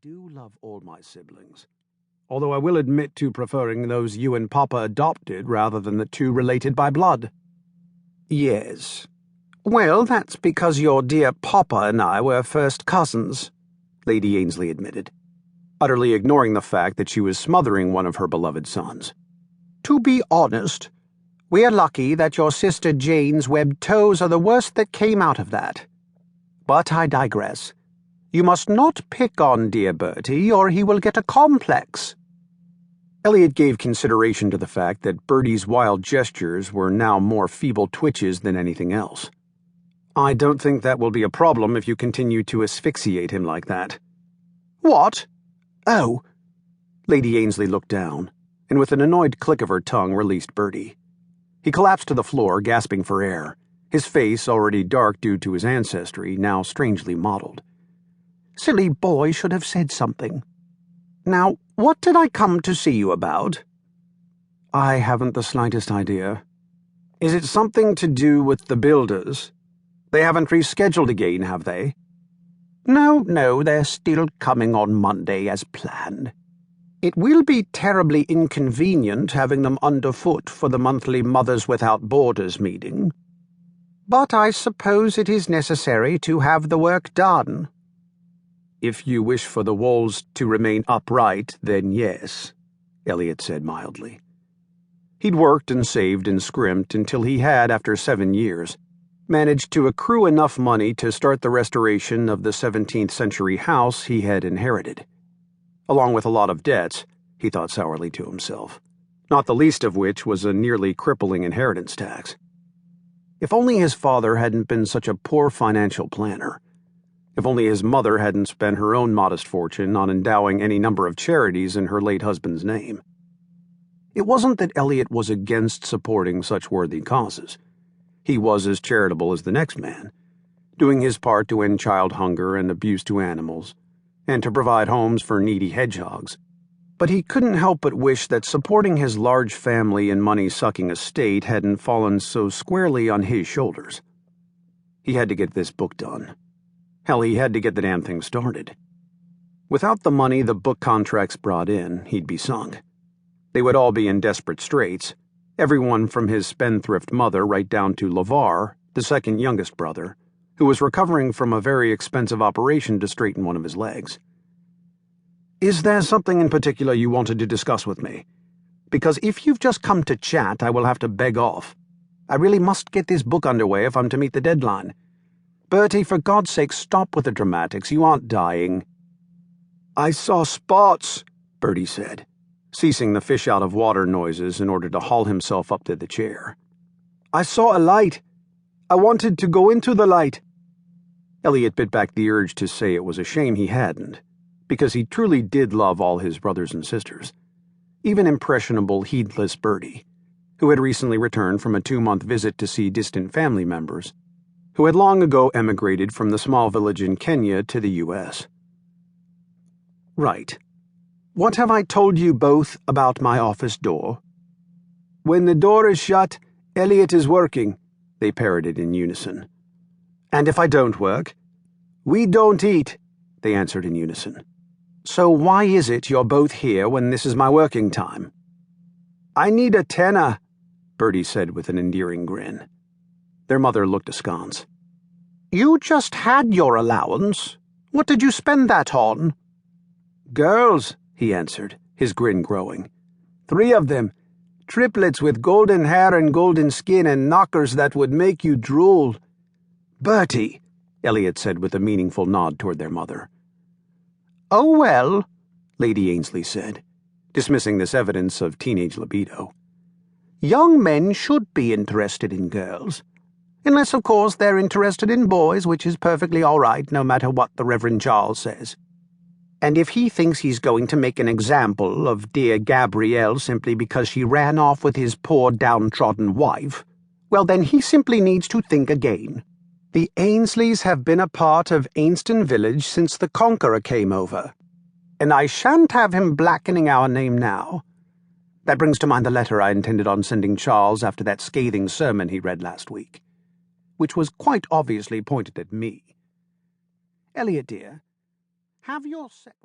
do love all my siblings, although I will admit to preferring those you and Papa adopted rather than the two related by blood. Yes. Well, that's because your dear Papa and I were first cousins, Lady Ainsley admitted, utterly ignoring the fact that she was smothering one of her beloved sons. To be honest, we're lucky that your sister Jane's webbed toes are the worst that came out of that. But I digress. You must not pick on dear Bertie, or he will get a complex. Elliot gave consideration to the fact that Bertie's wild gestures were now more feeble twitches than anything else. I don't think that will be a problem if you continue to asphyxiate him like that. What? Oh. Lady Ainsley looked down, and with an annoyed click of her tongue released Bertie. He collapsed to the floor, gasping for air, his face, already dark due to his ancestry, now strangely mottled. Silly boy should have said something. Now, what did I come to see you about? I haven't the slightest idea. Is it something to do with the builders? They haven't rescheduled again, have they? No, they're still coming on Monday as planned. It will be terribly inconvenient having them underfoot for the monthly Mothers Without Borders meeting. But I suppose it is necessary to have the work done. If you wish for the walls to remain upright, then yes, Elliot said mildly. He'd worked and saved and scrimped until he had, after 7 years, managed to accrue enough money to start the restoration of the 17th century house he had inherited. Along with a lot of debts, he thought sourly to himself, not the least of which was a nearly crippling inheritance tax. If only his father hadn't been such a poor financial planner. If only his mother hadn't spent her own modest fortune on endowing any number of charities in her late husband's name. It wasn't that Elliot was against supporting such worthy causes. He was as charitable as the next man, doing his part to end child hunger and abuse to animals, and to provide homes for needy hedgehogs. But he couldn't help but wish that supporting his large family and money-sucking estate hadn't fallen so squarely on his shoulders. He had to get this book done. Hell, he had to get the damn thing started. Without the money the book contracts brought in, he'd be sunk. They would all be in desperate straits, everyone from his spendthrift mother right down to LeVar, the second youngest brother, who was recovering from a very expensive operation to straighten one of his legs. Is there something in particular you wanted to discuss with me? Because if you've just come to chat, I will have to beg off. I really must get this book underway if I'm to meet the deadline. Bertie, for God's sake, stop with the dramatics. You aren't dying. I saw spots, Bertie said, ceasing the fish-out-of-water noises in order to haul himself up to the chair. I saw a light. I wanted to go into the light. Elliot bit back the urge to say it was a shame he hadn't, because he truly did love all his brothers and sisters, even impressionable, heedless Bertie, who had recently returned from a 2-month visit to see distant family members, who had long ago emigrated from the small village in Kenya to the U.S. Right. What have I told you both about my office door? When the door is shut, Elliot is working, they parroted in unison. And if I don't work? We don't eat, they answered in unison. So why is it you're both here when this is my working time? I need a tenner, Bertie said with an endearing grin. Their mother looked askance. You just had your allowance. What did you spend that on? Girls, he answered, his grin growing. 3 of them. Triplets with golden hair and golden skin and knockers that would make you drool. Bertie, Elliot said with a meaningful nod toward their mother. Oh, well, Lady Ainsley said, dismissing this evidence of teenage libido. Young men should be interested in girls. Unless, of course, they're interested in boys, which is perfectly all right, no matter what the Reverend Charles says. And if he thinks he's going to make an example of dear Gabrielle simply because she ran off with his poor downtrodden wife, well, then he simply needs to think again. The Ainsleys have been a part of Ainston Village since the Conqueror came over, and I shan't have him blackening our name now. That brings to mind the letter I intended on sending Charles after that scathing sermon he read last week, which was quite obviously pointed at me. Elliot, dear, have your secretary...